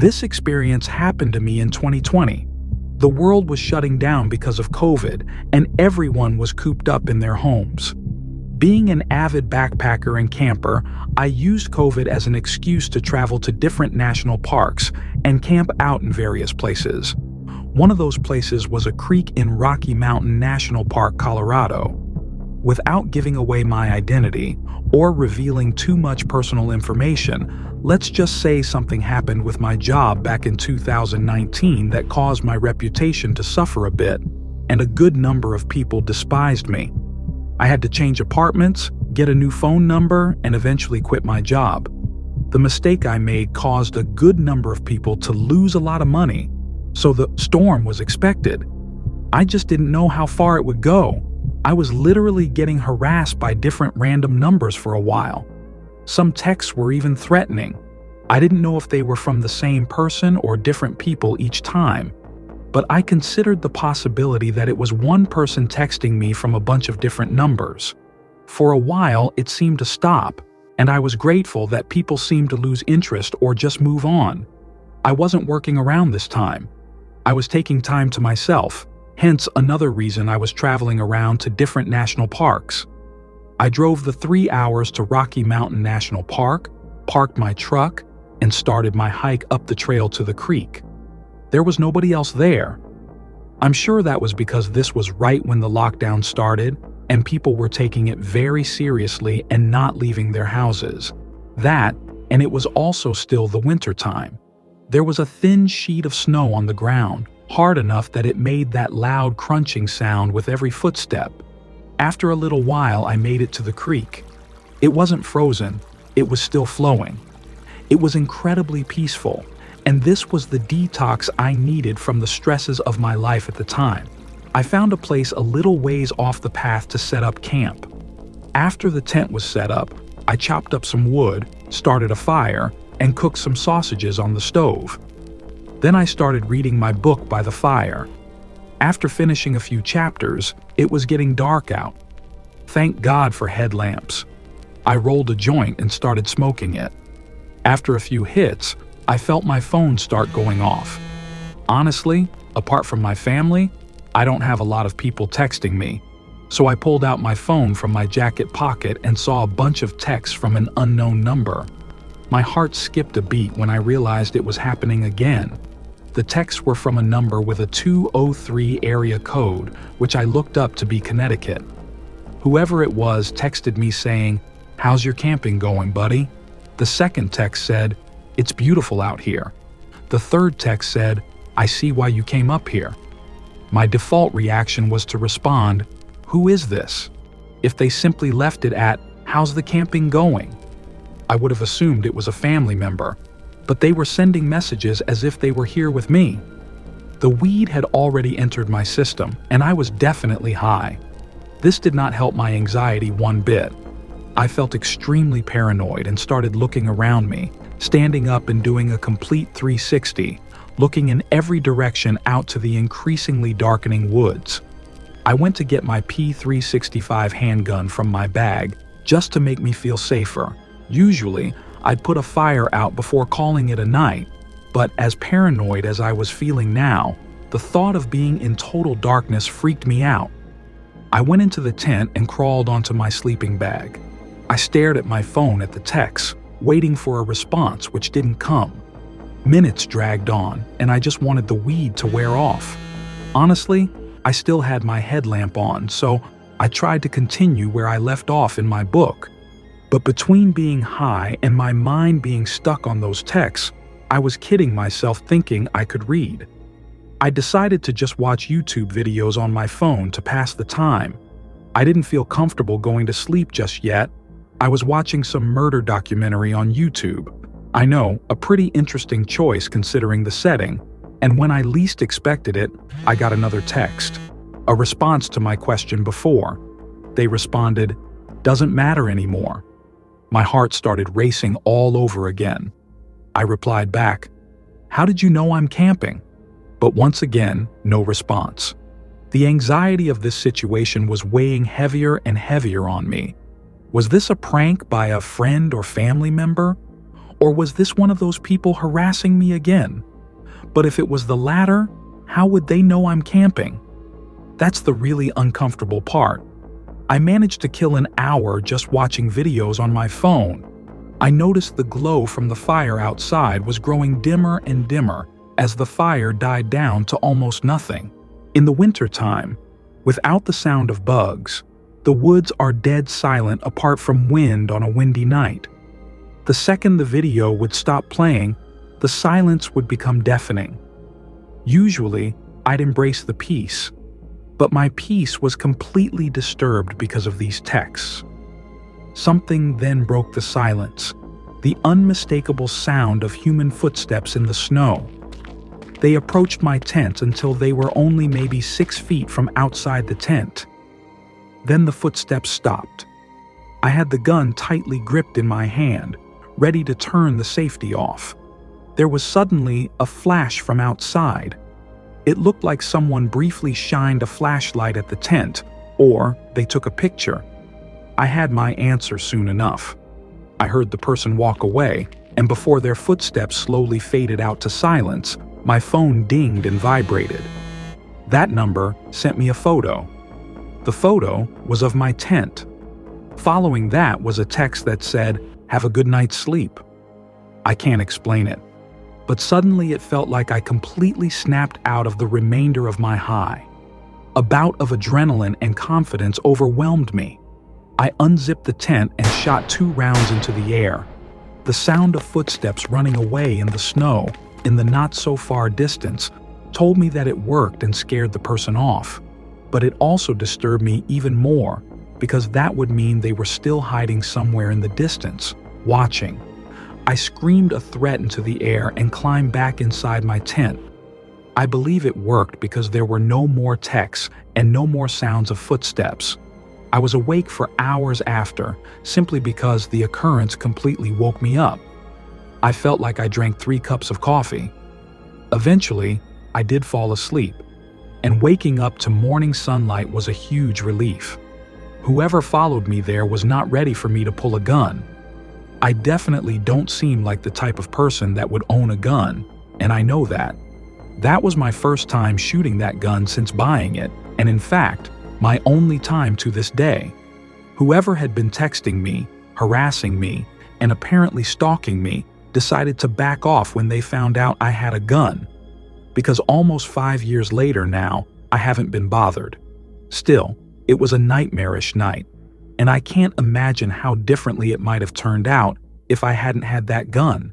This experience happened to me in 2020. The world was shutting down because of COVID, and everyone was cooped up in their homes. Being an avid backpacker and camper, I used COVID as an excuse to travel to different national parks and camp out in various places. One of those places was a creek in Rocky Mountain National Park, Colorado. Without giving away my identity or revealing too much personal information, let's just say something happened with my job back in 2019 that caused my reputation to suffer a bit, and a good number of people despised me. I had to change apartments, get a new phone number, and eventually quit my job. The mistake I made caused a good number of people to lose a lot of money, so the storm was expected. I just didn't know how far it would go. I was literally getting harassed by different random numbers for a while. Some texts were even threatening. I didn't know if they were from the same person or different people each time, but I considered the possibility that it was one person texting me from a bunch of different numbers. For a while, it seemed to stop, and I was grateful that people seemed to lose interest or just move on. I wasn't working around this time. I was taking time to myself, hence another reason I was traveling around to different national parks. I drove the 3 hours to Rocky Mountain National Park, parked my truck, and started my hike up the trail to the creek. There was nobody else there. I'm sure that was because this was right when the lockdown started and people were taking it very seriously and not leaving their houses. That, and it was also still the winter time. There was a thin sheet of snow on the ground, hard enough that it made that loud crunching sound with every footstep. After a little while, I made it to the creek. It wasn't frozen, it was still flowing. It was incredibly peaceful, and this was the detox I needed from the stresses of my life at the time. I found a place a little ways off the path to set up camp. After the tent was set up, I chopped up some wood, started a fire, and cooked some sausages on the stove. Then I started reading my book by the fire. After finishing a few chapters, it was getting dark out. Thank God for headlamps. I rolled a joint and started smoking it. After a few hits, I felt my phone start going off. Honestly, apart from my family, I don't have a lot of people texting me, so I pulled out my phone from my jacket pocket and saw a bunch of texts from an unknown number. My heart skipped a beat when I realized it was happening again. The texts were from a number with a 203 area code, which I looked up to be Connecticut. Whoever it was texted me saying, "How's your camping going, buddy?" The second text said, "It's beautiful out here." The third text said, "I see why you came up here." My default reaction was to respond, "Who is this?" If they simply left it at, "How's the camping going?" I would have assumed it was a family member, but they were sending messages as if they were here with me. The weed had already entered my system, and I was definitely high. This did not help my anxiety one bit. I felt extremely paranoid and started looking around me, standing up and doing a complete 360, looking in every direction out to the increasingly darkening woods. I went to get my P365 handgun from my bag just to make me feel safer. Usually, I'd put a fire out before calling it a night, but as paranoid as I was feeling now, the thought of being in total darkness freaked me out. I went into the tent and crawled onto my sleeping bag. I stared at my phone at the texts, waiting for a response which didn't come. Minutes dragged on, and I just wanted the weed to wear off. Honestly, I still had my headlamp on, so I tried to continue where I left off in my book. But between being high and my mind being stuck on those texts, I was kidding myself thinking I could read. I decided to just watch YouTube videos on my phone to pass the time. I didn't feel comfortable going to sleep just yet. I was watching some murder documentary on YouTube. I know, a pretty interesting choice considering the setting, and when I least expected it, I got another text. A response to my question before. They responded, "Doesn't matter anymore." My heart started racing all over again. I replied back, "How did you know I'm camping?" But once again, no response. The anxiety of this situation was weighing heavier and heavier on me. Was this a prank by a friend or family member? Or was this one of those people harassing me again? But if it was the latter, how would they know I'm camping? That's the really uncomfortable part. I managed to kill an hour just watching videos on my phone. I noticed the glow from the fire outside was growing dimmer and dimmer as the fire died down to almost nothing. In the wintertime, without the sound of bugs, the woods are dead silent apart from wind on a windy night. The second the video would stop playing, the silence would become deafening. Usually, I'd embrace the peace, but my peace was completely disturbed because of these texts. Something then broke the silence, the unmistakable sound of human footsteps in the snow. They approached my tent until they were only maybe 6 feet from outside the tent. Then the footsteps stopped. I had the gun tightly gripped in my hand, ready to turn the safety off. There was suddenly a flash from outside. It looked like someone briefly shined a flashlight at the tent, or they took a picture. I had my answer soon enough. I heard the person walk away, and before their footsteps slowly faded out to silence, my phone dinged and vibrated. That number sent me a photo. The photo was of my tent. Following that was a text that said, "Have a good night's sleep." I can't explain it, but suddenly it felt like I completely snapped out of the remainder of my high. A bout of adrenaline and confidence overwhelmed me. I unzipped the tent and shot 2 rounds into the air. The sound of footsteps running away in the snow, in the not-so-far distance, told me that it worked and scared the person off. But it also disturbed me even more, because that would mean they were still hiding somewhere in the distance, watching. I screamed a threat into the air and climbed back inside my tent. I believe it worked because there were no more texts and no more sounds of footsteps. I was awake for hours after, simply because the occurrence completely woke me up. I felt like I drank 3 cups of coffee. Eventually, I did fall asleep, and waking up to morning sunlight was a huge relief. Whoever followed me there was not ready for me to pull a gun. I definitely don't seem like the type of person that would own a gun, and I know that. That was my first time shooting that gun since buying it, and in fact, my only time to this day. Whoever had been texting me, harassing me, and apparently stalking me decided to back off when they found out I had a gun. Because almost 5 years later now, I haven't been bothered. Still, it was a nightmarish night, and I can't imagine how differently it might have turned out if I hadn't had that gun.